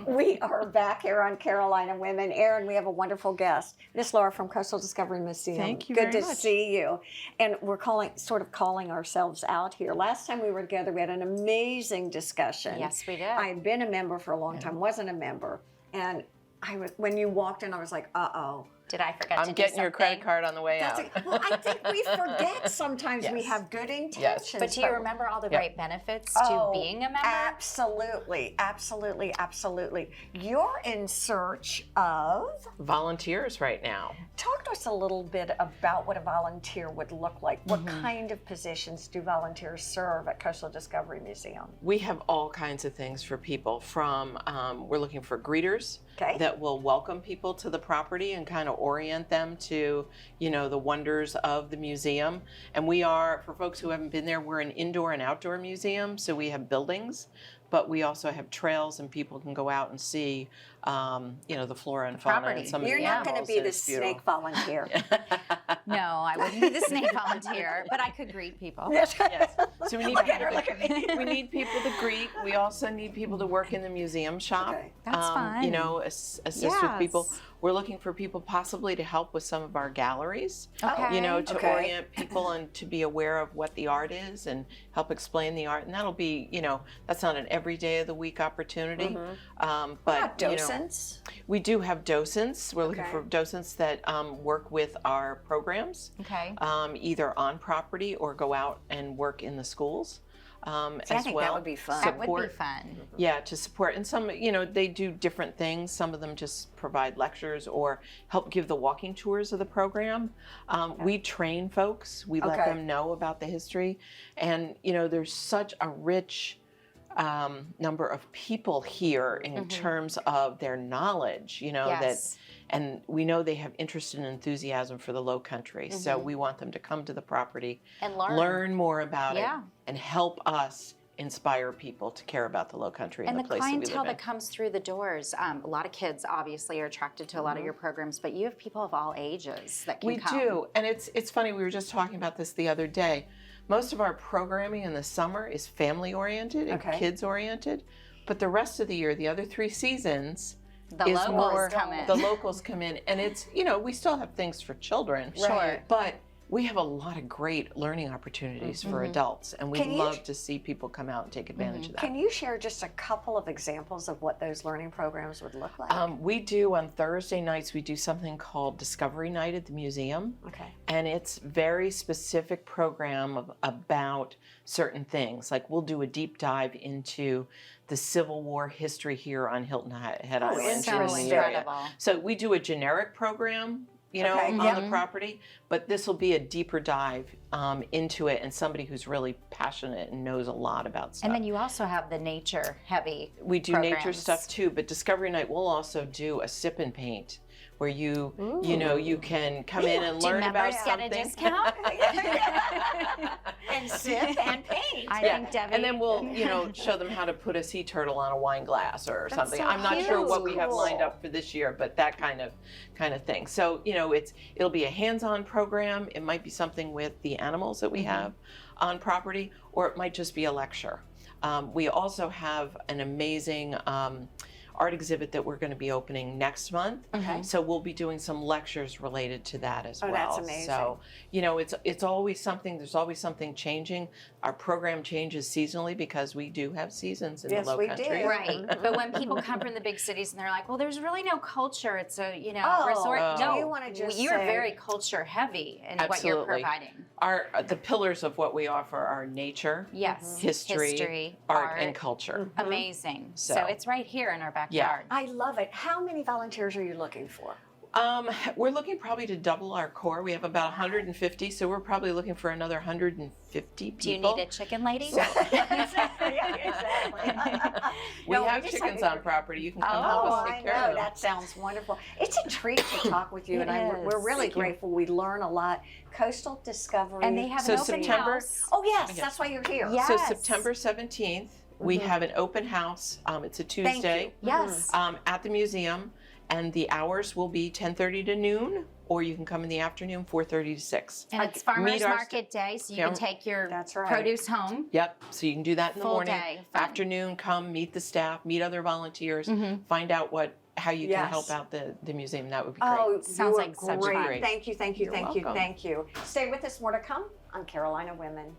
We are back here on Carolina Women. Erin, we have a wonderful guest, Miss Laura from Coastal Discovery Museum. Thank you Good very to much. see you. And we're calling ourselves out here. Last time we were together, we had an amazing discussion. Yes, we did. I had been a member for a long time, wasn't a member, and when you walked in, I was like, uh-oh. Did I forget to I'm do getting your credit something? card on the way out. Well, I think we forget sometimes we Yes. have good intentions. Yes. But do you remember all the Yep. great benefits Oh, to being a member? Absolutely, absolutely, absolutely. You're in search of. Volunteers right now. Talk to us a little bit about what a volunteer would look like. What kind of positions do volunteers serve at Coastal Discovery Museum? We have all kinds of things for people from, we're looking for greeters that will welcome people to the property and kind of orient them to, you know, the wonders of the museum. And we are, for folks who haven't been there, we're an indoor and outdoor museum. So we have buildings, but we also have trails and people can go out and see, you know, the flora and fauna and some of You're the not going to animals, be and the it's beautiful. snake volunteer. No, I wouldn't be the snake volunteer, but I could greet people. Yes. So we need Look at her, look at me. we need people to greet. We also need people to work in the museum shop. Okay. That's fine. You know, assist with people. We're looking for people possibly to help with some of our galleries. Okay. You know, to Okay. orient people and to be aware of what the art is and help explain the art. And that'll be, you know, that's not an every day of the week opportunity. But you know, Docents. we do have docents. We're looking Okay. for docents that work with our programs, Okay. either on property or go out and work in the schools. I As think well. that would be fun. That would be fun. Yeah, to support. And some, you know, they do different things. Some of them just provide lectures or help give the walking tours of the program. We train folks. We let them know about the history. And, you know, there's such a rich number of people here in terms of their knowledge, you know, Yes. and we know they have interest and enthusiasm for the Lowcountry. So we want them to come to the property And learn. learn more about Yeah. it and help us inspire people to care about the Lowcountry and And the the place that we clientele live in. that comes through the doors, a lot of kids obviously are attracted to a lot of your programs, but you have people of all ages that can We come. do, and it's funny, we were just talking about this the other day. Most of our programming in the summer is family oriented and kids oriented, but the rest of the year, the other 3 seasons, The is locals more come in. the locals come in, and it's, you know, we still have things for children, Sure. but we have a lot of great learning opportunities for adults, and we Can you- love to see people come out and take advantage of that. Can you share just a couple of examples of what those learning programs would look like? We do on Thursday nights, we do something called Discovery Night at the museum. Okay. And it's very specific program about certain things. Like we'll do a deep dive into the Civil War history here on Hilton Head Island. here in the interesting. area. Incredible. So we do a generic program, you know, Okay, on the property, but this will be a deeper dive into it and somebody who's really passionate and knows a lot about stuff. And then you also have the nature heavy We do nature programs. stuff too, but Discovery Night will also do a sip and paint where you know, you can come in and Do learn about members get something. a discount? And sip and paint. I Yeah, think Debi. and then we'll, you know, show them how to put a sea turtle on a wine glass or something. so I'm not sure what we cute. have lined up for this year, but that kind of thing. So, you know, it'll be a hands-on program. It might be something with the animals that we have on property, or it might just be a lecture. We also have an amazing art exhibit that we're going to be opening next month. So we'll be doing some lectures related to that as well. That's amazing. So, you know, it's always something, there's always something changing. Our program changes seasonally because we do have seasons in Yes, the we Lowcountry. do. Right, but when people come from the big cities and they're like, "Well, there's really no culture. It's a Oh, resort." do No, you wanna just you're say- very culture heavy in what you're Absolutely. providing. The pillars of what we offer are nature, Yes, history, art, and culture. Amazing. So. So- it's right here in our backyard. I love it. How many volunteers are you looking for? We're looking probably to double our core. We have about 150, so we're probably looking for another 150 people. Do you need a chicken lady? We have chickens on property. You can come help Oh, us I take care know. of them. That sounds wonderful. It's a treat to talk with you, It and we're is. really Thank you. grateful. We learn a lot. Coastal Discovery. And they have So an open September- house. Oh yes, that's why you're here. Yeah. So Yes. September 17th, we have an open house. It's a Tuesday. Yes. At the museum, And the hours will be 10:30 to noon, or you can come in the afternoon, 4:30 to 6. And it's farmers Meet our market day, so you can take your That's right. produce home. Yep, so you can do that in the Full morning. day, fun. Afternoon, come meet the staff, meet other volunteers, find out how you can help out the museum. That would be great. Oh, Sounds you like are such great. fun. Thank you, thank you, You're thank you, welcome. thank you. Stay with us, more to come on Carolina Women.